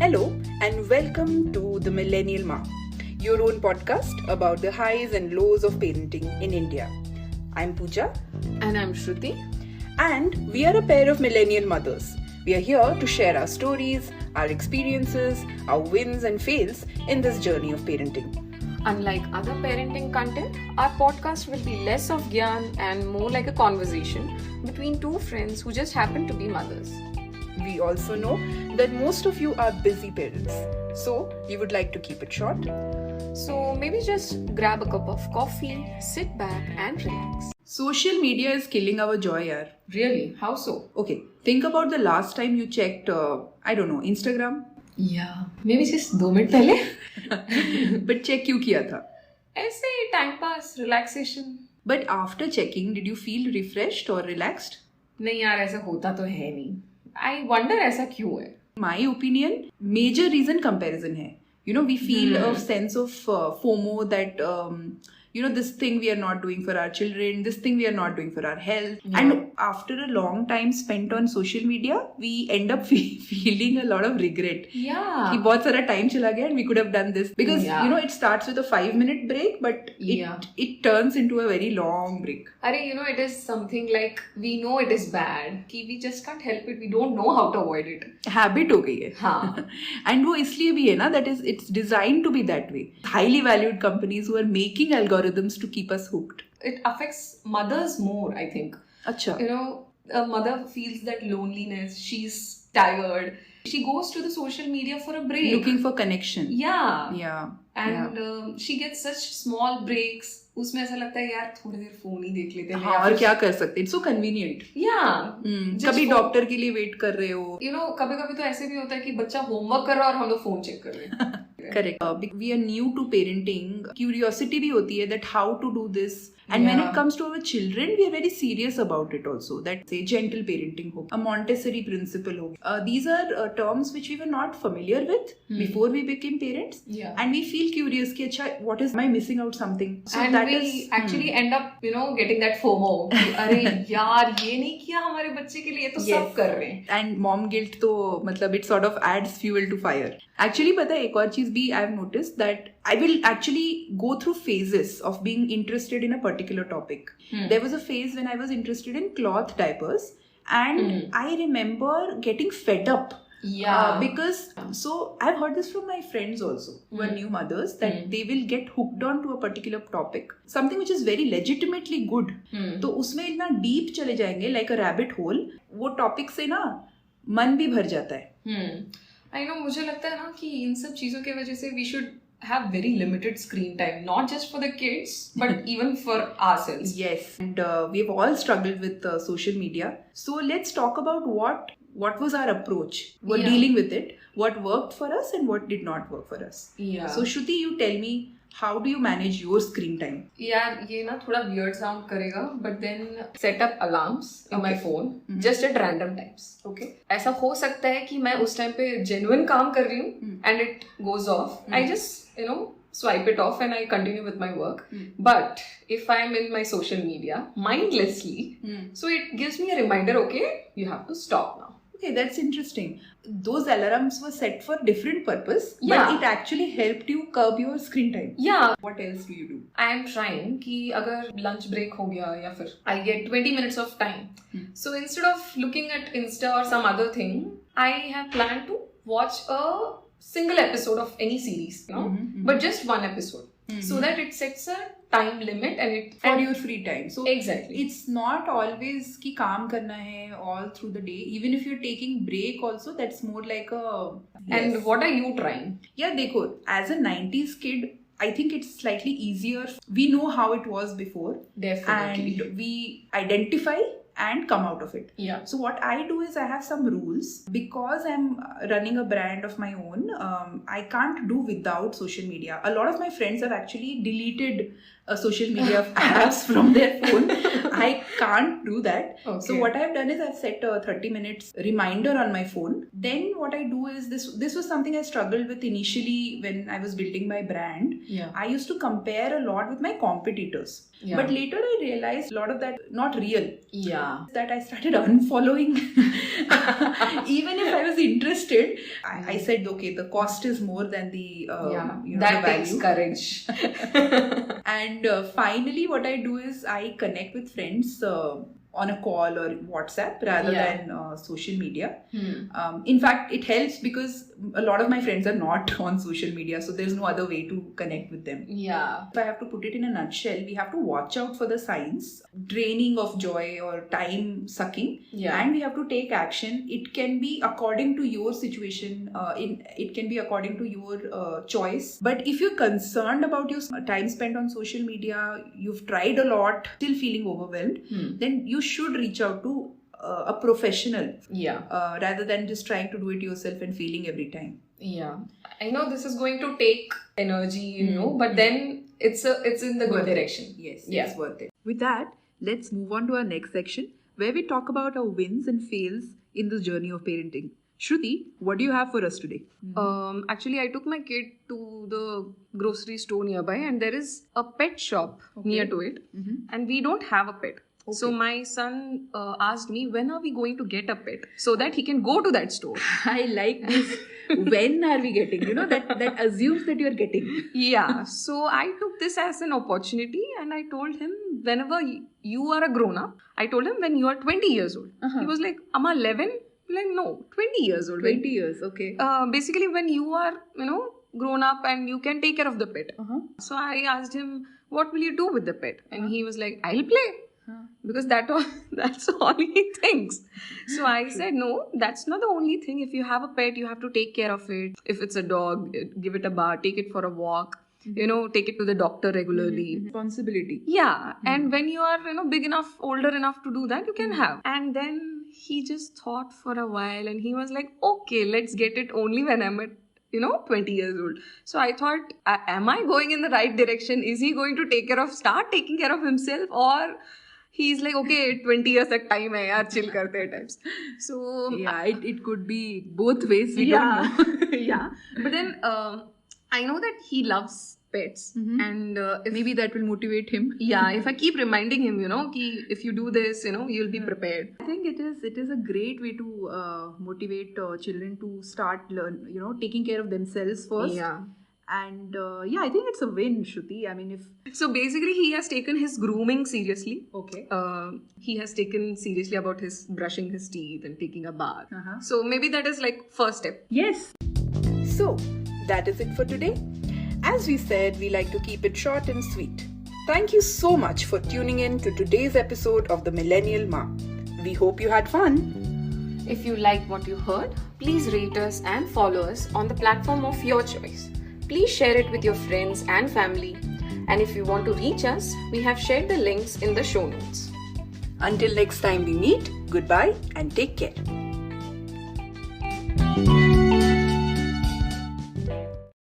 Hello and welcome to the Millennial Maa, your own podcast about the highs and lows of parenting in India. I'm Pooja. And I'm Shruti. And we are a pair of millennial mothers. We are here to share our stories, our experiences, our wins and fails in this journey of parenting. Unlike other parenting content, our podcast will be less of Gyaan and more like a conversation between two friends who just happen to be mothers. We also know that most of you are busy parents, so we would like to keep it short. So maybe just grab a cup of coffee, sit back and relax. Social media is killing our joy, yaar. Really? How so? Okay, think about the last time you checked, Instagram. Yeah, maybe just 2 minutes पहले. But check क्यों किया था? ऐसे ही time pass, relaxation. But after checking, did you feel refreshed or relaxed? नहीं यार ऐसा होता तो है नहीं. I wonder ऐसा क्यों है? My opinion, major reason comparison है. You know, we feel a sense of FOMO that, this thing we are not doing for our children, this thing we are not doing for our health. Yeah. And after a long time spent on social media, we end up feeling a lot of regret. Yeah. कि बहुत सारा time चला गया and we could have done this. Because, it starts with a 5-minute break, but it turns into a very long break. It is something like, we know it is bad, कि we just can't help it, we don't know how to avoid it. Habit हो गई है. हाँ. And वो इसलिए भी है ना, that is, it's designed to be that way. Highly valued companies who are making algorithms to keep us hooked. It affects mothers more, I think. Acha. A mother feels that loneliness, she's tired. She goes to the social media for a break. Looking for connection. Yeah. And she gets such small breaks. उसमें ऐसा लगता है यार थोड़ी देर phone ही देख लेते हैं. हाँ, और क्या कर सकते हैं? It's so convenient. कभी डॉक्टर के लिए वेट कर रहे हो. कभी-कभी तो ऐसे भी होता है कि बच्चा होमवर्क कर रहा है और हम लोग फोन चेक कर रहे हैं. Correct. We are new to parenting. Curiosity भी होती है that how to do this. And when it comes to our children, we are very serious about it also. That say gentle parenting ho, a Montessori principle ho. These are terms which we were not familiar with before we became parents. Yeah. And we feel curious कि अच्छा, what is, am I missing out something? So and that we actually end up, getting that FOMO. अरे यार ये नहीं किया हमारे बच्चे के लिए तो सब कर रहे हैं. And mom guilt तो मतलब it sort of adds fuel to fire. Actually पता है एक और चीज भी I've noticed that I will actually go through phases of being interested in a particular topic. There was a phase when I was interested in cloth diapers and I remember getting fed up. Yeah. Because, so I've heard this from my friends also, who are new mothers, that they will get hooked on to a particular topic. Something which is very legitimately good. तो उसमें इतना deep चले जाएंगे, like a rabbit hole, वो topic से ना मन भी भर जाता है. I know, मुझे लगता है ना कि इन सब चीजों के वजह से we should have very limited screen time, not just for the kids, but even for ourselves. Yes, and we've all struggled with social media. So let's talk about what was our approach. We're dealing with it, what worked for us and what did not work for us. Yeah. So Shruti, you tell me, how do you manage your screen time? यार ये ना थोड़ा weird sound करेगा, but then set up alarms in my phone just at random times. Okay. ऐसा हो सकता है कि मैं उस टाइम पे genuine काम कर रही हूँ and it goes off. I just swipe it off and I continue with my work. But if I'm in my social media mindlessly, so it gives me a reminder. Okay, you have to stop now. Okay, that's interesting. Those alarms were set for different purpose, but it actually helped you curb your screen time. Yeah. What else do you do? I am trying कि अगर lunch break हो गया या फिर I get 20 minutes of time. So instead of looking at Insta or some other thing, I have planned to watch a single episode of any series, but just one episode. So that it sets a time limit and it for your free time. So exactly, it's not always कि काम करना है all through the day. Even if you're taking break also, that's more like a. And what are you trying? Yeah, देखो, as a 90s kid, I think it's slightly easier. We know how it was before. Definitely. And we identify and come out of it. Yeah. So what I do is I have some rules. Because I'm running a brand of my own, I can't do without social media. A lot of my friends have actually deleted social media apps from their phone. I can't do that. Okay. So what I've done is I've set a 30 minutes reminder on my phone. Then what I do is this was something I struggled with initially when I was building my brand. Yeah. I used to compare a lot with my competitors. Yeah. But later I realized a lot of that not real. Yeah. That I started unfollowing. Even if I was interested, I said, okay, the cost is more than the that the takes value. courage. And finally, what I do is I connect with friends on a call or WhatsApp rather than social media. In fact, it helps because a lot of my friends are not on social media, so there's no other way to connect with them. Yeah. If I have to put it in a nutshell, we have to watch out for the signs, draining of joy or time sucking, and we have to take action. It can be according to your situation, it can be according to your choice. But if you're concerned about your time spent on social media, you've tried a lot, still feeling overwhelmed, then you should reach out to a professional rather than just trying to do it yourself and failing every time. Yeah, I know this is going to take energy, but then it's in the good direction. Yes, it's worth it. With that, let's move on to our next section where we talk about our wins and fails in this journey of parenting. Shruti, what do you have for us today? Actually, I took my kid to the grocery store nearby, and there is a pet shop near to it, and we don't have a pet. Okay. So my son asked me, when are we going to get a pet so that he can go to that store? I like this. When are we getting? That assumes that you are getting. Yeah. So I took this as an opportunity and I told him, whenever you are a grown-up, I told him when you are 20 years old. He was like, Amma, 11? Like, no, 20 years old. 20 years, okay. Basically, when you are, grown up and you can take care of the pet. So I asked him, what will you do with the pet? And he was like, I'll play. Because that's all he thinks. So I said, no, that's not the only thing. If you have a pet, you have to take care of it. If it's a dog, give it a bath, take it for a walk, take it to the doctor regularly. Responsibility. Yeah. And when you are, big enough, older enough to do that, you can have. And then he just thought for a while and he was like, okay, let's get it only when I'm at 20 years old. So I thought, am I going in the right direction? Is he going to start taking care of himself? Or he's like, okay, 20 years tak time hai yaar, chill karte hai times. So yeah, it could be both ways. We don't know. Yeah. But then I know that he loves pets, and maybe that will motivate him. Yeah, if I keep reminding him, ki if you do this, you'll be prepared. I think it is a great way to motivate children to start taking care of themselves first. Yeah. And I think it's a win, Shruti. I mean, so basically he has taken his grooming seriously. Okay. He has taken seriously about his brushing his teeth and taking a bath. So maybe that is like first step. Yes. So that is it for today. As we said, we like to keep it short and sweet. Thank you so much for tuning in to today's episode of the Millennial Maa. We hope you had fun. If you liked what you heard, please rate us and follow us on the platform of your choice. Please share it with your friends and family. And if you want to reach us, we have shared the links in the show notes. Until next time we meet, goodbye and take care.